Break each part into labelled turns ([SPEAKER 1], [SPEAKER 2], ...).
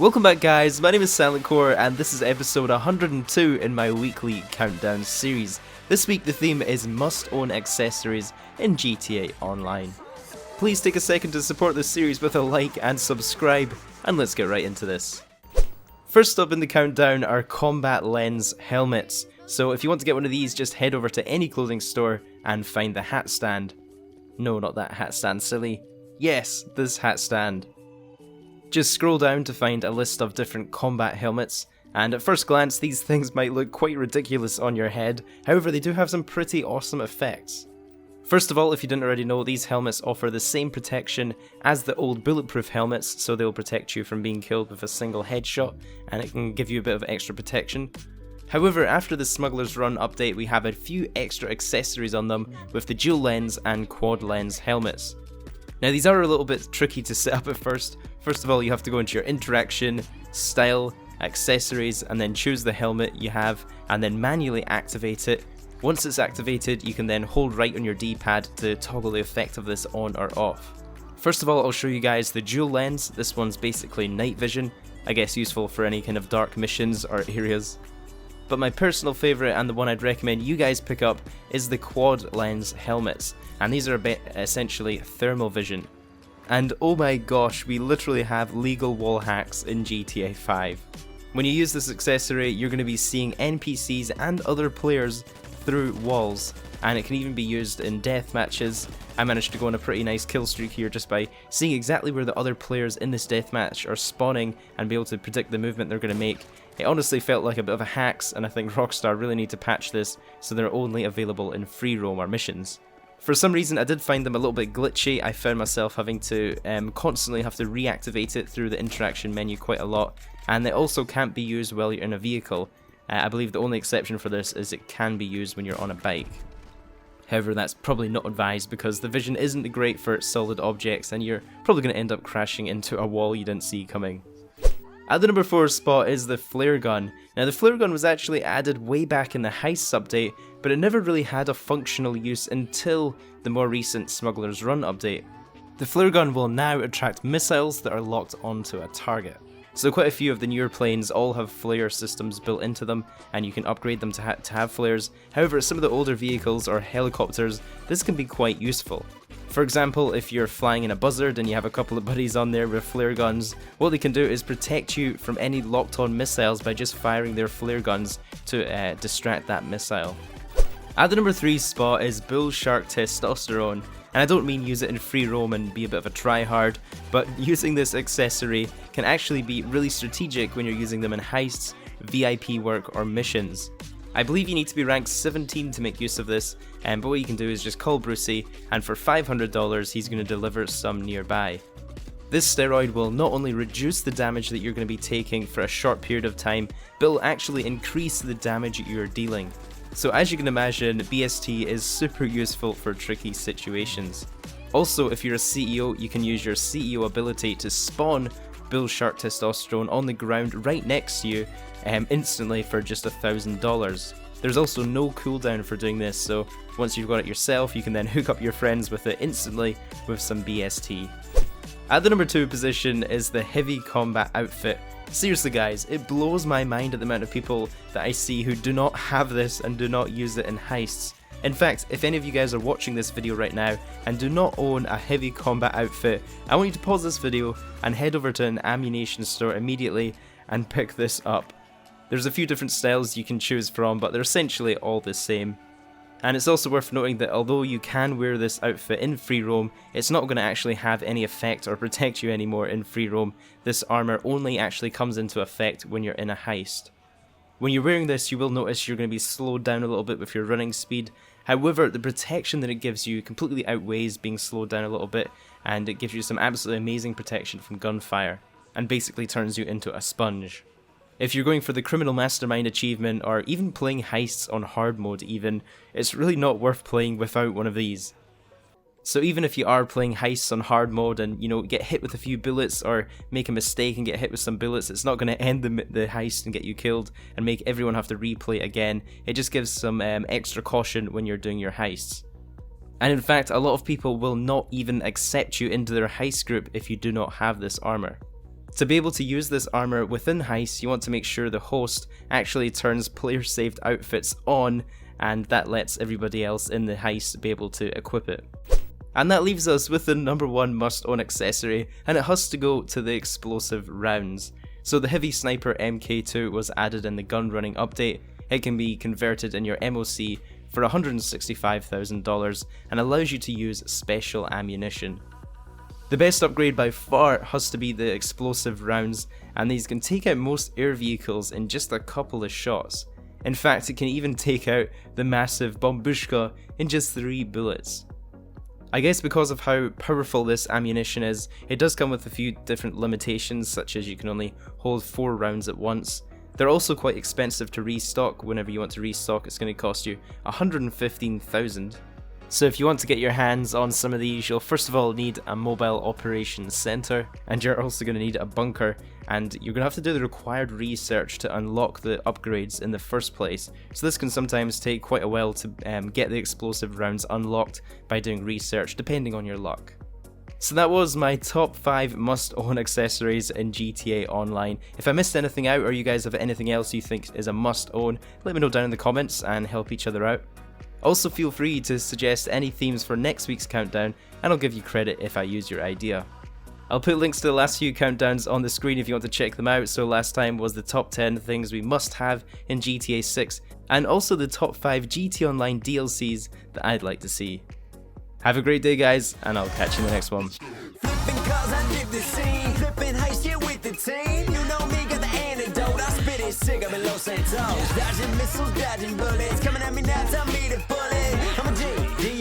[SPEAKER 1] Welcome back guys, my name is Silent Core and this is episode 102 in my weekly countdown series. This week the theme is must own accessories in GTA Online. Please take a second to support this series with a like and subscribe, and let's get right into this. First up in the countdown are combat lens helmets. So if you want to get one of these, just head over to any clothing store and find the hat stand. No, not that hat stand, silly. Yes, this hat stand. Just scroll down to find a list of different combat helmets, and at first glance these things might look quite ridiculous on your head, however they do have some pretty awesome effects. First of all, if you didn't already know, these helmets offer the same protection as the old bulletproof helmets, so they'll protect you from being killed with a single headshot, and it can give you a bit of extra protection. However, after the Smuggler's Run update we have a few extra accessories on them with the dual lens and quad lens helmets. Now these are a little bit tricky to set up at first. First of all, you have to go into your interaction, style, accessories, and then choose the helmet you have and then manually activate it. Once it's activated, you can then hold right on your D-pad to toggle the effect of this on or off. First of all, I'll show you guys the dual lens. This one's basically night vision, I guess useful for any kind of dark missions or areas. But my personal favourite and the one I'd recommend you guys pick up is the quad lens helmets, and these are essentially thermal vision. And oh my gosh, we literally have legal wall hacks in GTA 5. When you use this accessory, you're going to be seeing NPCs and other players through walls, and it can even be used in death matches. I managed to go on a pretty nice kill streak here just by seeing exactly where the other players in this deathmatch are spawning and be able to predict the movement they're going to make. It honestly felt like a bit of a hacks, and I think Rockstar really need to patch this so they're only available in free roam or missions. For some reason I did find them a little bit glitchy. I found myself having to constantly have to reactivate it through the interaction menu quite a lot, and they also can't be used while you're in a vehicle. I believe the only exception for this is it can be used when you're on a bike. However, that's probably not advised because the vision isn't great for solid objects and you're probably going to end up crashing into a wall you didn't see coming. At the number 4 spot is the flare gun. Now the flare gun was actually added way back in the Heists update, but it never really had a functional use until the more recent Smuggler's Run update. The flare gun will now attract missiles that are locked onto a target. So quite a few of the newer planes all have flare systems built into them, and you can upgrade them to have flares. However, some of the older vehicles or helicopters, this can be quite useful. For example, if you're flying in a buzzard and you have a couple of buddies on there with flare guns, what they can do is protect you from any locked on missiles by just firing their flare guns to distract that missile. At the number 3 spot is BULLSHARK Testosterone. And I don't mean use it in free roam and be a bit of a tryhard, but using this accessory can actually be really strategic when you're using them in heists, VIP work or missions. I believe you need to be ranked 17 to make use of this, but what you can do is just call Brucey, and for $500 he's going to deliver some nearby. This steroid will not only reduce the damage that you're going to be taking for a short period of time, but will actually increase the damage you're dealing. So as you can imagine, BST is super useful for tricky situations. Also, if you're a CEO, you can use your CEO ability to spawn BULLSHARK Testosterone on the ground right next to you instantly for just $1,000. There's also no cooldown for doing this, so once you've got it yourself, you can then hook up your friends with it instantly with some BST. At the number 2 position is the heavy combat outfit. Seriously guys, it blows my mind at the amount of people that I see who do not have this and do not use it in heists. In fact, if any of you guys are watching this video right now and do not own a heavy combat outfit, I want you to pause this video and head over to an ammunition store immediately and pick this up. There's a few different styles you can choose from, but they're essentially all the same. And it's also worth noting that although you can wear this outfit in free roam, it's not going to actually have any effect or protect you anymore in free roam. This armor only actually comes into effect when you're in a heist. When you're wearing this, you will notice you're going to be slowed down a little bit with your running speed. However, the protection that it gives you completely outweighs being slowed down a little bit, and it gives you some absolutely amazing protection from gunfire, and basically turns you into a sponge. If you're going for the Criminal Mastermind achievement, or even playing heists on hard mode even, it's really not worth playing without one of these. So even if you are playing heists on hard mode and, you know, get hit with a few bullets or make a mistake and get hit with some bullets, it's not going to end the heist and get you killed and make everyone have to replay again. It just gives some extra caution when you're doing your heists. And in fact, a lot of people will not even accept you into their heist group if you do not have this armor. To be able to use this armor within Heist, you want to make sure the host actually turns player saved outfits on, and that lets everybody else in the heist be able to equip it. And that leaves us with the number one must own accessory, and it has to go to the explosive rounds. So the heavy sniper MK2 was added in the gun running update. It can be converted in your MOC for $165,000 and allows you to use special ammunition. The best upgrade by far has to be the explosive rounds, and these can take out most air vehicles in just a couple of shots. In fact, it can even take out the massive Bombushka in just 3 bullets. I guess because of how powerful this ammunition is, it does come with a few different limitations, such as you can only hold 4 rounds at once. They're also quite expensive to restock. Whenever you want to restock, it's going to cost you $115,000. So if you want to get your hands on some of these, you'll first of all need a mobile operations center, and you're also going to need a bunker, and you're going to have to do the required research to unlock the upgrades in the first place. So this can sometimes take quite a while to get the explosive rounds unlocked by doing research, depending on your luck. So that was my top 5 must-own accessories in GTA Online. If I missed anything out, or you guys have anything else you think is a must-own, let me know down in the comments and help each other out. Also feel free to suggest any themes for next week's countdown, and I'll give you credit if I use your idea. I'll put links to the last few countdowns on the screen if you want to check them out. So last time was the top 10 things we must have in GTA 6, and also the top 5 GTA Online DLCs that I'd like to see. Have a great day guys, and I'll catch you in the next one.
[SPEAKER 2] Sick, I'm in Los Santos, dodging missiles, dodging bullets, coming at me now, tell me to pull it. I'm a G,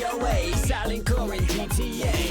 [SPEAKER 2] DOA, silent core in GTA.